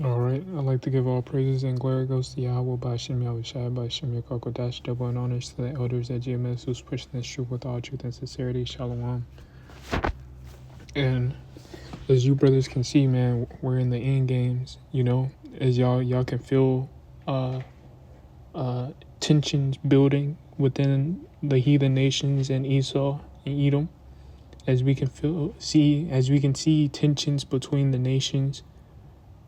All right, I'd like to give all praises and glory goes to Yahweh by Shem Yahushai by Shem Yakodash, double and honors to the elders at GMS who's pushing this truth with all truth and sincerity. Shalom. And as you brothers can see, man, we're in the end games. As y'all can feel tensions building within the heathen nations and Esau and Edom. As we can see tensions between the nations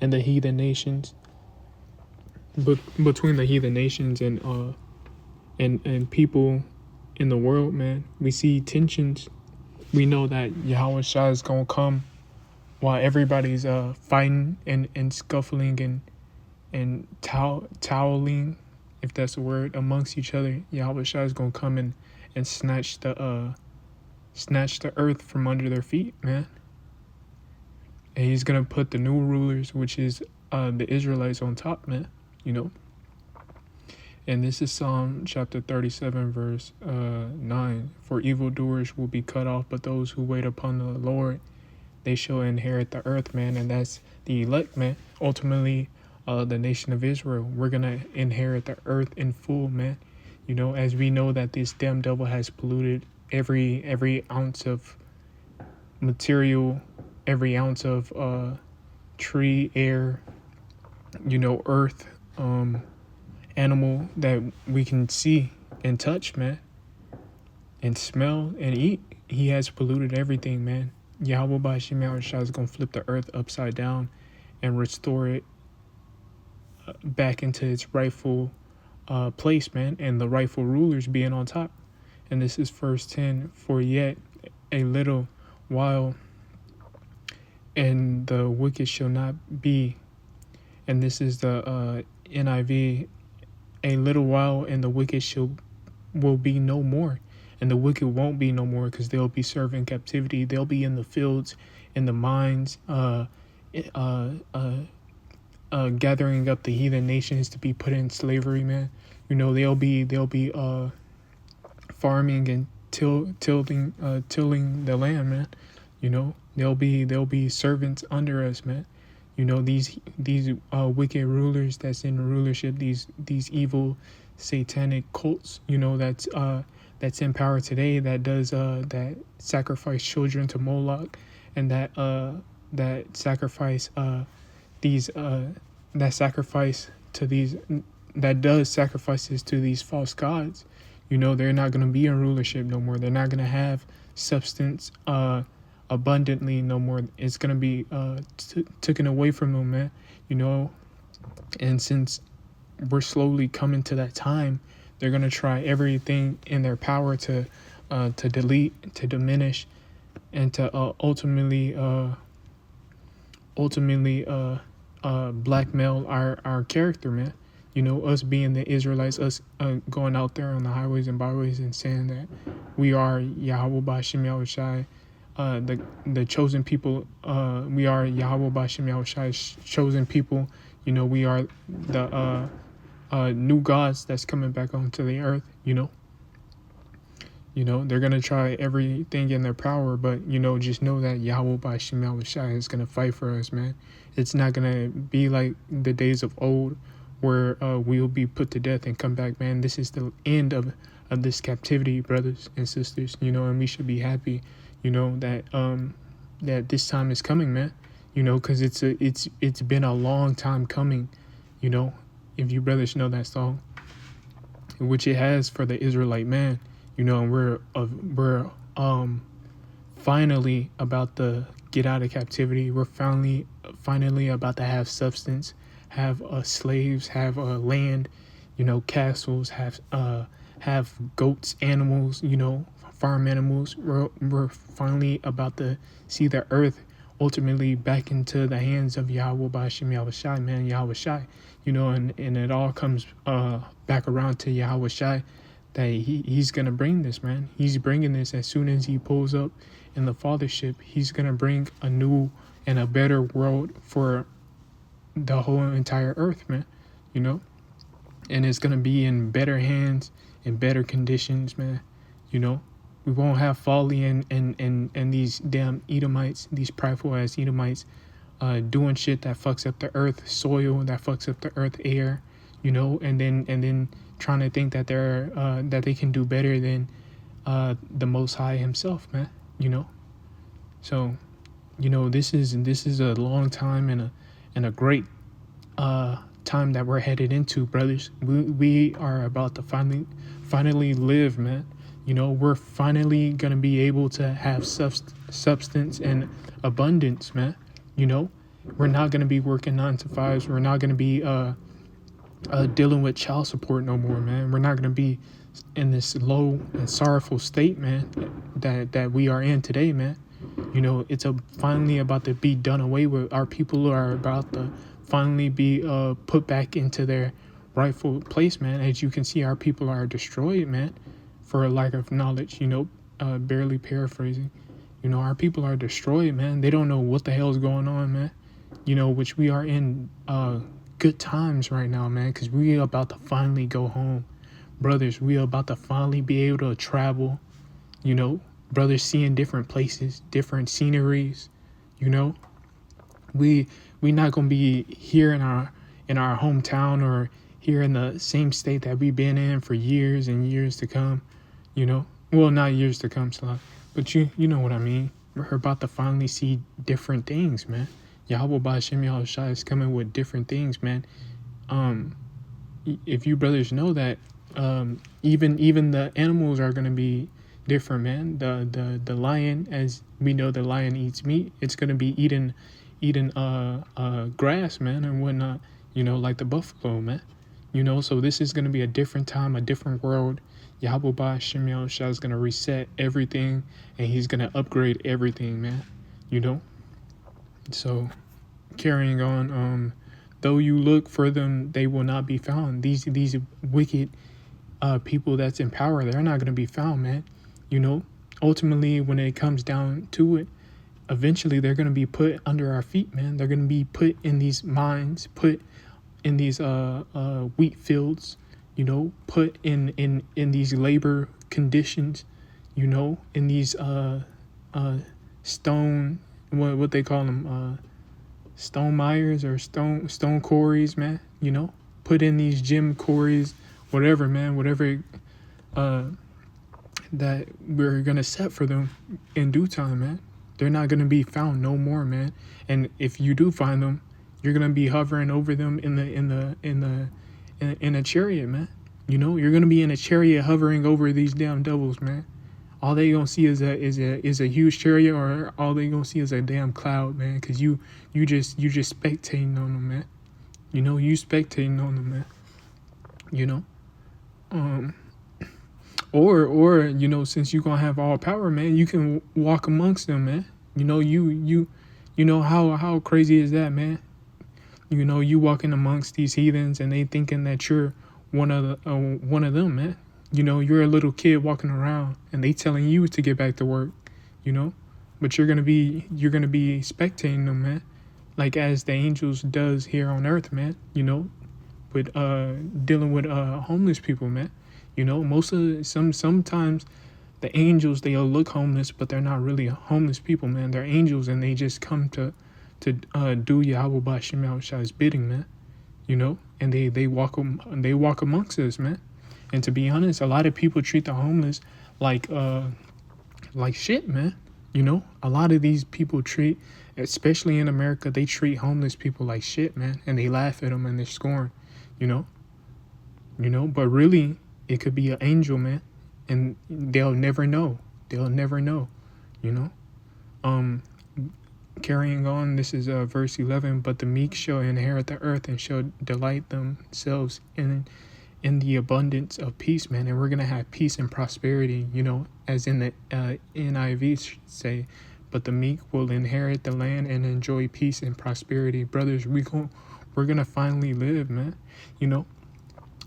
and the heathen nations, but between the heathen nations and people in the world, man, we see tensions. We know that Yahweh Shah is gonna come while everybody's fighting and scuffling and toweling, if that's a word, amongst each other. Yahweh Shah is gonna come and snatch the earth from under their feet, man. And he's gonna put the new rulers, which is the Israelites, on top, man. And this is Psalm chapter 37, verse 9. For evildoers will be cut off, but those who wait upon the Lord, they shall inherit the earth, man. And that's the elect, man. Ultimately, the nation of Israel. We're going to inherit the earth in full, man. As we know that this damn devil has polluted every ounce of material, every ounce of tree, air, earth, animal that we can see and touch, man, and smell and eat. He has polluted everything, man. Yahweh by Shema Shah is going to flip the earth upside down and restore it back into its rightful place, man, and the rightful rulers being on top. And this is verse 10. For yet a little while, and the wicked shall not be. And this is the NIV. A little while, and the wicked will be no more. And the wicked won't be no more, because they'll be serving captivity. They'll be in the fields, in the mines, gathering up the heathen nations to be put in slavery, man. They'll be farming and tilling the land, man. They'll be servants under us, man. These wicked rulers that's in rulership, these evil satanic cults, that's in power today, that sacrifice children to Moloch, and that sacrifice does sacrifices to these false gods. They're not going to be in rulership no more. They're not going to have substance abundantly no more. It's going to be taken away from them, man. And since we're slowly coming to that time, they're going to try everything in their power to delete, to diminish, and to ultimately blackmail our character, man. Us being the Israelites, us going out there on the highways and byways and saying that we are Yahweh Bashem Yahushai, the chosen people. We are Yahweh Bashem Yahushai's chosen people. We are the new gods that's coming back onto the earth. They're gonna try everything in their power, but just know that Yahweh Bashem Yahushai is gonna fight for us, man. It's not gonna be like the days of old, where we'll be put to death and come back, man. This is the end of this captivity, brothers and sisters. And we should be happy, that this time is coming, man. Because it's been a long time coming. If you brothers know that song, which it has for the Israelite man. And we're finally about to get out of captivity. We're finally about to have substance, have slaves, have land, castles, have goats, animals, farm animals. We're finally about to see the earth ultimately back into the hands of Yahweh Bashem Yahushai, man, Yahushai. And it all comes back around to Yahushai, that he's going to bring this, man. He's bringing this as soon as he pulls up in the fathership. He's going to bring a new and a better world for the whole entire earth, man. And it's going to be in better hands, in better conditions, man. We won't have folly and these damn Edomites, these prideful ass Edomites, doing shit that fucks up the earth soil, that fucks up the earth air, and then trying to think that that they can do better than the Most High Himself, man. So this is a long time and a great time that we're headed into, brothers. We are about to finally live, man. We're finally gonna be able to have substance and abundance, man. We're not gonna be working 9 to 5s. We're not gonna be dealing with child support no more, man. We're not gonna be in this low and sorrowful state, man, that we are in today, man. It's finally about to be done away with. Our people are about to finally be put back into their rightful place, man. As you can see, our people are destroyed, man, for a lack of knowledge, barely paraphrasing. Our people are destroyed, man. They don't know what the hell's going on, man. Which we are in good times right now, man, because we are about to finally go home. Brothers, we are about to finally be able to travel, brothers, seeing different places, different sceneries. We not gonna be here in our hometown or here in the same state that we've been in for years and years to come. Well, not years to come, but you know what I mean. We're about to finally see different things, man. Yahweh Ba'Shem Yahushua is coming with different things, man. If you brothers know that, even the animals are gonna be different, man. The lion, as we know, the lion eats meat. It's gonna be eating grass, man, and whatnot. Like the buffalo, man. So this is gonna be a different time, a different world. Yahweh Ba'Shem Yahushua is gonna reset everything, and He's gonna upgrade everything, man. So carrying on, though you look for them, they will not be found. These wicked people that's in power, they're not gonna be found, man. Ultimately, when it comes down to it, eventually they're going to be put under our feet, man. They're going to be put in these mines, put in these wheat fields, put in these labor conditions, in these stone, what they call them, stone mires or stone quarries, man. Put in these gym quarries, whatever, man, whatever that we're gonna set for them in due time, man. They're not gonna be found no more, man. And if you do find them, you're gonna be hovering over them in a chariot, man. You're gonna be in a chariot hovering over these damn devils, man. All they gonna see is a huge chariot, or all they gonna see is a damn cloud, man. Cause you just spectating on them, man. You spectating on them, man. Or since you're gonna have all power, man, you can walk amongst them, man. You know how crazy is that, man? You walking amongst these heathens and they thinking that you're one of them, man. You're a little kid walking around and they telling you to get back to work, but you're gonna be spectating them, man, like as the angels does here on earth, man. With dealing with homeless people, man. Sometimes the angels, they'll look homeless, but they're not really homeless people, man. They're angels, and they just come to do Yahweh Ba'Shem Yahushua's bidding, man. And they walk amongst us, man. And to be honest, a lot of people treat the homeless like shit, man. A lot of these people treat, especially in America, they treat homeless people like shit, man, and they laugh at them and they scorn, but really, it could be an angel, man, and they'll never know. Carrying on, this is verse 11. But the meek shall inherit the earth and shall delight themselves in the abundance of peace, man. And we're gonna have peace and prosperity, as in the NIV say. But the meek will inherit the land and enjoy peace and prosperity, brothers. We're gonna finally live, man.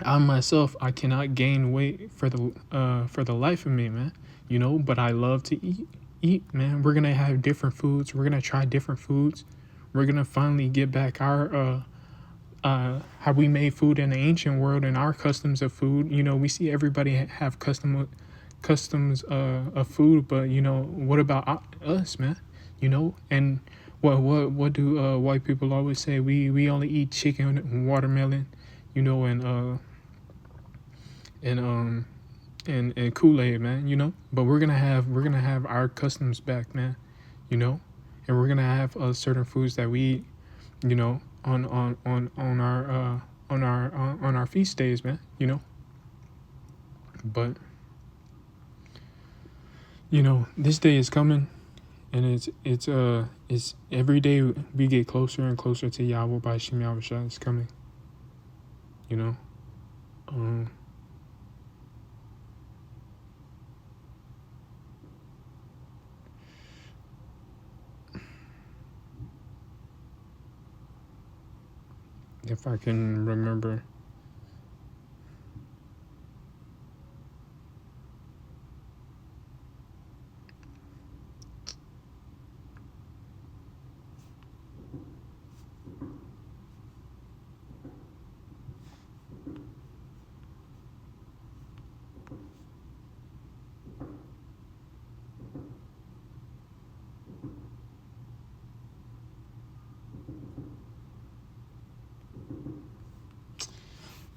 I myself, I cannot gain weight for the life of me, man. But I love to eat, man. We're gonna have different foods. We're gonna try different foods. We're gonna finally get back our how we made food in the ancient world and our customs of food. We see everybody have customs of food, but what about us, man? And What do white people always say? We only eat chicken and watermelon, you know, and and Kool-Aid, man, you know. But we're gonna have our customs back, man, you know, and we're gonna have certain foods that we eat, you know, on our feast days, man, you know. But you know, this day is coming, and it's every day we get closer and closer to Yahweh by Shem Yahushua. It's coming, you know. Um, if I can remember.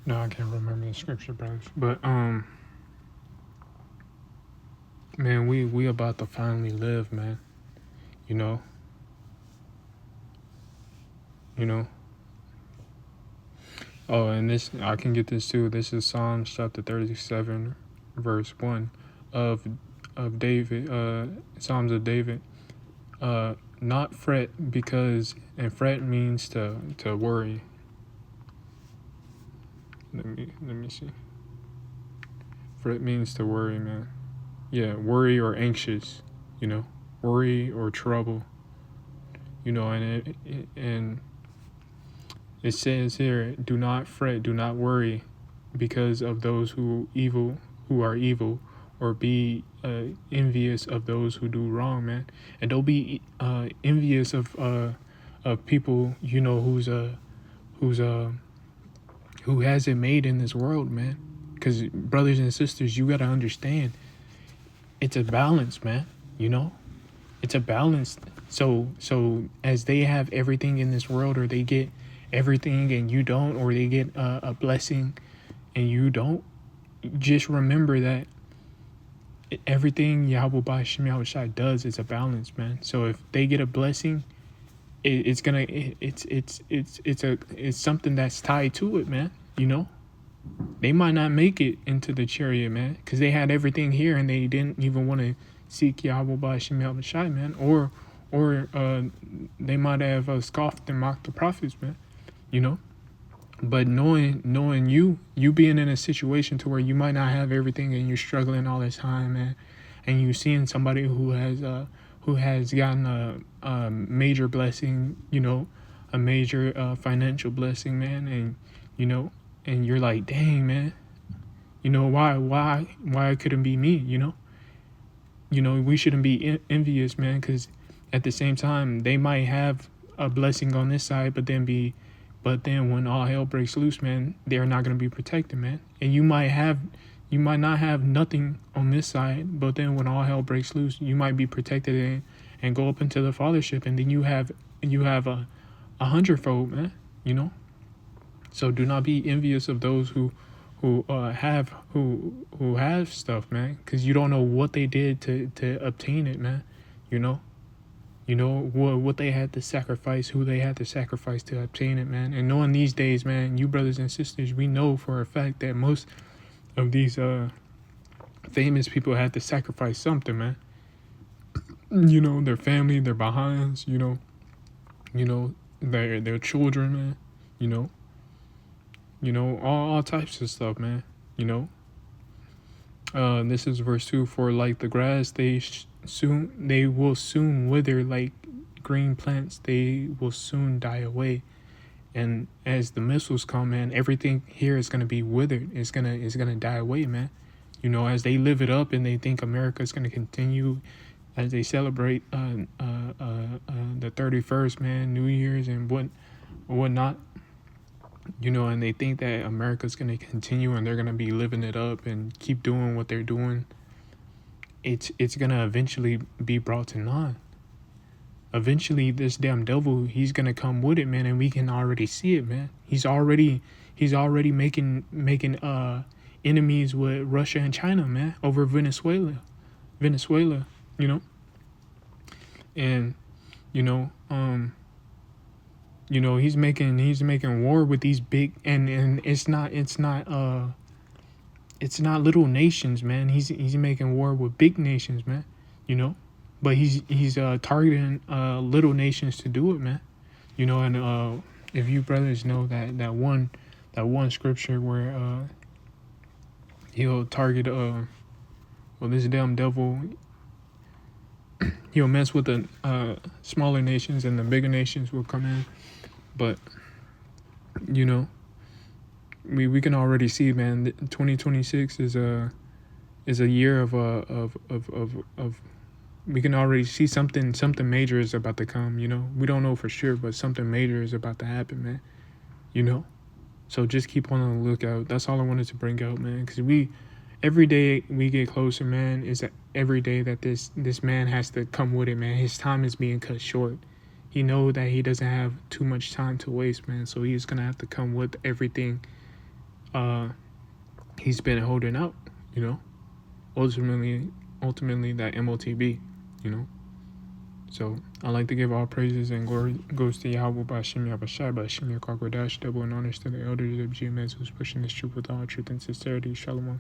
No, I can't remember the scripture, brothers. But man, we about to finally live, man. You know, you know. Oh, and this I can get this too. This is Psalms chapter 37, verse 1 of David. Psalms of David. Not fret because and fret means to worry. Let me see. Fret means to worry, man. Yeah, worry or anxious, you know, worry or trouble, you know, and it says here, do not fret, do not worry, because of those who are evil, or be envious of those who do wrong, man, and don't be envious of people, you know, who's who has it made in this world, man. Because brothers and sisters, you gotta understand, it's a balance, man. You know, it's a balance. So as they have everything in this world, or they get everything and you don't, or they get a blessing and you don't, just remember that everything Yahweh by Shem Yahushua does is a balance, man. So if they get a blessing, it's gonna it's something that's tied to it, man. You know, they might not make it into the chariot, man, because they had everything here and they didn't even want to seek Yahweh by Shem Yahushua, man. Or they might have scoffed and mocked the prophets, man. You know. But knowing you being in a situation to where you might not have everything and you're struggling all this time, man, and you seeing somebody who has gotten a major blessing, you know, a major financial blessing, man, and you know, and you're like, dang, man, you know, why it couldn't be me, you know, we shouldn't be envious, man, because at the same time they might have a blessing on this side, but then when all hell breaks loose, man, they're not gonna be protected, man. And you might not have nothing on this side, but then when all hell breaks loose, you might be protected and go up into the fathership, and then you have a hundredfold, man. You know. So do not be envious of those who have stuff, man, because you don't know what they did to obtain it, man. You know. You know what they had to sacrifice, who they had to sacrifice to obtain it, man. And knowing these days, man, you brothers and sisters, we know for a fact that most of these famous people had to sacrifice something, man. You know, their family, their behinds, you know, their children, man. You know, all types of stuff, man. You know. This is verse 2. For like the grass, they will soon wither, like green plants, they will soon die away. And as the missiles come, man, everything here is gonna be withered. It's gonna die away, man. You know, as they live it up and they think America is gonna continue, as they celebrate the 31st, man, New Year's and whatnot. You know, and they think that America's gonna continue and they're gonna be living it up and keep doing what they're doing. It's gonna eventually be brought to naught. eventually this damn devil, he's gonna come with it, man, and we can already see it, man. He's already making enemies with Russia and China, man, over Venezuela, you know. And you know, he's making war with these big, and it's not little nations, man. He's making war with big nations, man. You know, but he's targeting little nations to do it, man. You know, and if you brothers know that one scripture where he'll target this damn devil, he'll mess with the smaller nations and the bigger nations will come in. But you know, we can already see, man. 2026 is a year of we can already see something major is about to come. You know, we don't know for sure, but something major is about to happen, man. You know, so just keep on the lookout. That's all I wanted to bring out, man. Because every day we get closer, man. Is that every day that this man has to come with it, man. His time is being cut short. He know that he doesn't have too much time to waste, man. So he's gonna have to come with everything he's been holding out, you know. Ultimately that MOTB, you know. So I like to give all praises and glory goes to Yahweh Bashim Yabashai Bashim Yakwadash, double and honors to the elders of GMS who's pushing this truth with all truth and sincerity. Shalom.